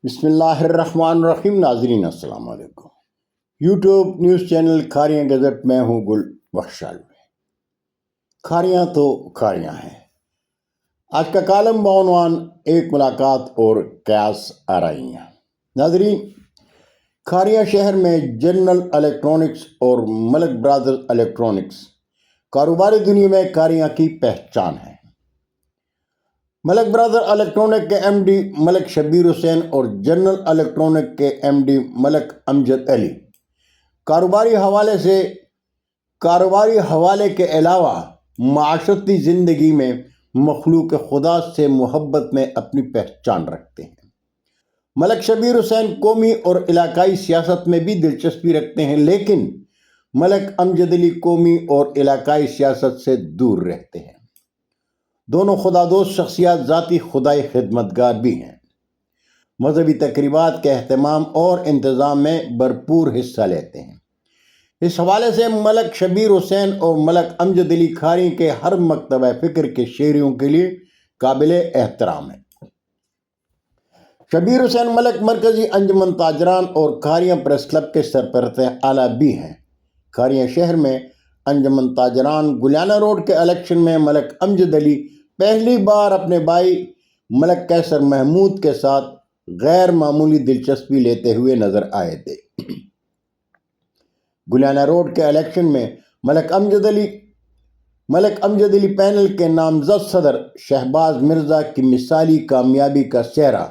بسم اللہ الرحمن الرحیم۔ ناظرین السلام علیکم۔ YouTube news channel Kharian gazette میں ہوں گل بخشال میں۔ کھاریاں تو کھاریاں ہیں۔ آج کا کالم بعنوان ایک ملاقات اور قیاس آرائیاں۔ ناظرین، کھاریاں شہر میں جنرل الیکٹرانکس اور ملک برادرز الیکٹرانکس کاروباری دنیا میں کھاریاں کی پہچان ہے۔ ملک برادر الیکٹرانک کے ایم ڈی ملک شبیر حسین اور جنرل الیکٹرانک کے ایم ڈی ملک امجد علی کاروباری حوالے کے علاوہ معاشرتی زندگی میں مخلوق خدا سے محبت میں اپنی پہچان رکھتے ہیں۔ ملک شبیر حسین قومی اور علاقائی سیاست میں بھی دلچسپی رکھتے ہیں، لیکن ملک امجد علی قومی اور علاقائی سیاست سے دور رہتے ہیں۔ دونوں خدا دوست شخصیات ذاتی خدائی خدمتگار بھی ہیں۔ مذہبی تقریبات کے اہتمام اور انتظام میں بھرپور حصہ لیتے ہیں۔ اس حوالے سے ملک شبیر حسین اور ملک امجد علی کھاری کے ہر مکتبہ فکر کے شہریوں کے لیے قابل احترام ہیں۔ شبیر حسین ملک مرکزی انجمن تاجران اور کھاریاں پریس کلب کے سرپرست اعلیٰ بھی ہیں۔ کھاریاں شہر میں انجمن تاجران گلیانہ روڈ کے الیکشن میں ملک امجد علی پہلی بار اپنے بھائی ملک قیصر محمود کے ساتھ غیر معمولی دلچسپی لیتے ہوئے نظر آئے تھے۔ گلیانہ روڈ کے الیکشن میں ملک امجد علی پینل کے نامزد صدر شہباز مرزا کی مثالی کامیابی کا سہرا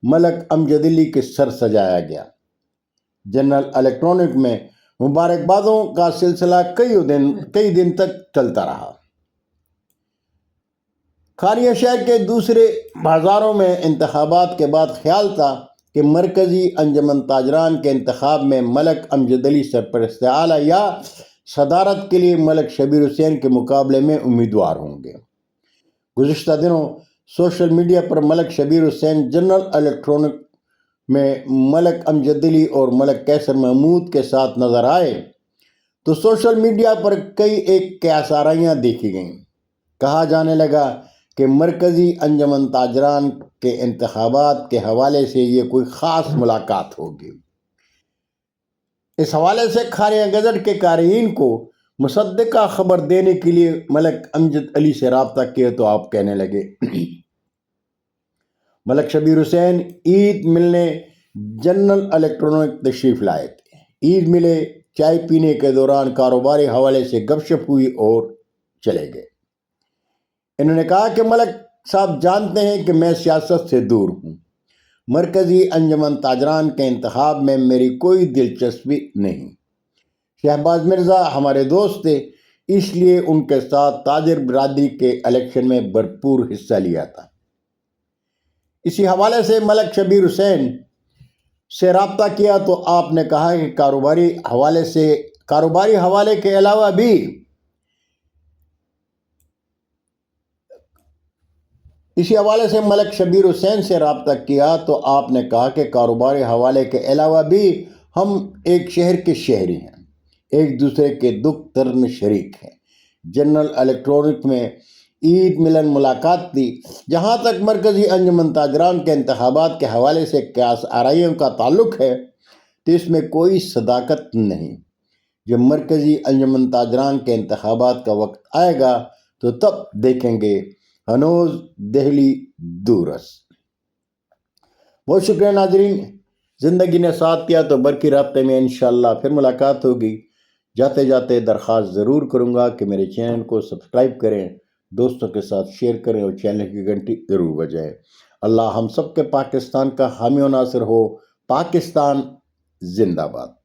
ملک امجد علی کے سر سجایا گیا۔ جنرل الیکٹرانک میں مبارکبادوں کا سلسلہ کئی دن تک چلتا رہا۔ کھاریاں شہر کے دوسرے بازاروں میں انتخابات کے بعد خیال تھا کہ مرکزی انجمن تاجران کے انتخاب میں ملک امجد علی سرپرست اعلیٰ یا صدارت کے لیے ملک شبیر حسین کے مقابلے میں امیدوار ہوں گے۔ گزشتہ دنوں سوشل میڈیا پر ملک شبیر حسین جنرل الیکٹرانک میں ملک امجد علی اور ملک قیصر محمود کے ساتھ نظر آئے تو سوشل میڈیا پر ایک قیاس آرائیاں دیکھی گئیں۔ کہا جانے لگا کہ مرکزی انجمن تاجران کے انتخابات کے حوالے سے یہ کوئی خاص ملاقات ہوگی۔ اس حوالے سے کھاریاں گزٹ کے قارئین کو مصدقہ خبر دینے کے لیے ملک امجد علی سے رابطہ کیا تو آپ کہنے لگے، ملک شبیر حسین عید ملنے جنرل الیکٹرانک تشریف لائے تھے۔ عید ملے، چائے پینے کے دوران کاروباری حوالے سے گپ شپ ہوئی اور چلے گئے۔ انہوں نے کہا کہ ملک صاحب جانتے ہیں کہ میں سیاست سے دور ہوں، مرکزی انجمن تاجران کے انتخاب میں میری کوئی دلچسپی نہیں۔ شہباز مرزا ہمارے دوست تھے، اس لیے ان کے ساتھ تاجر برادری کے الیکشن میں بھرپور حصہ لیا تھا۔ اسی حوالے سے ملک شبیر حسین سے رابطہ کیا تو آپ نے کہا کہ کاروباری حوالے کے علاوہ بھی اسی حوالے سے ملک شبیر حسین سے رابطہ کیا تو آپ نے کہا کہ کاروباری حوالے کے علاوہ بھی ہم ایک شہر کے شہری ہیں، ایک دوسرے کے دکھ درد میں شریک ہیں۔ جنرل الیکٹرانک میں عید ملن ملاقات تھی۔ جہاں تک مرکزی انجمن تاجران کے انتخابات کے حوالے سے قیاس آرائیوں کا تعلق ہے تو اس میں کوئی صداقت نہیں۔ جب مرکزی انجمن تاجران کے انتخابات کا وقت آئے گا تو تب دیکھیں گے، ہنوز دہلی دور است۔ بہت شکریہ ناظرین، زندگی نے ساتھ دیا تو برقی رابطے میں انشاءاللہ پھر ملاقات ہوگی۔ جاتے جاتے درخواست ضرور کروں گا کہ میرے چینل کو سبسکرائب کریں، دوستوں کے ساتھ شیئر کریں اور چینل کی گھنٹی ضرور بجائیں۔ اللہ ہم سب کے پاکستان کا حامی و ناصر ہو۔ پاکستان زندہ باد۔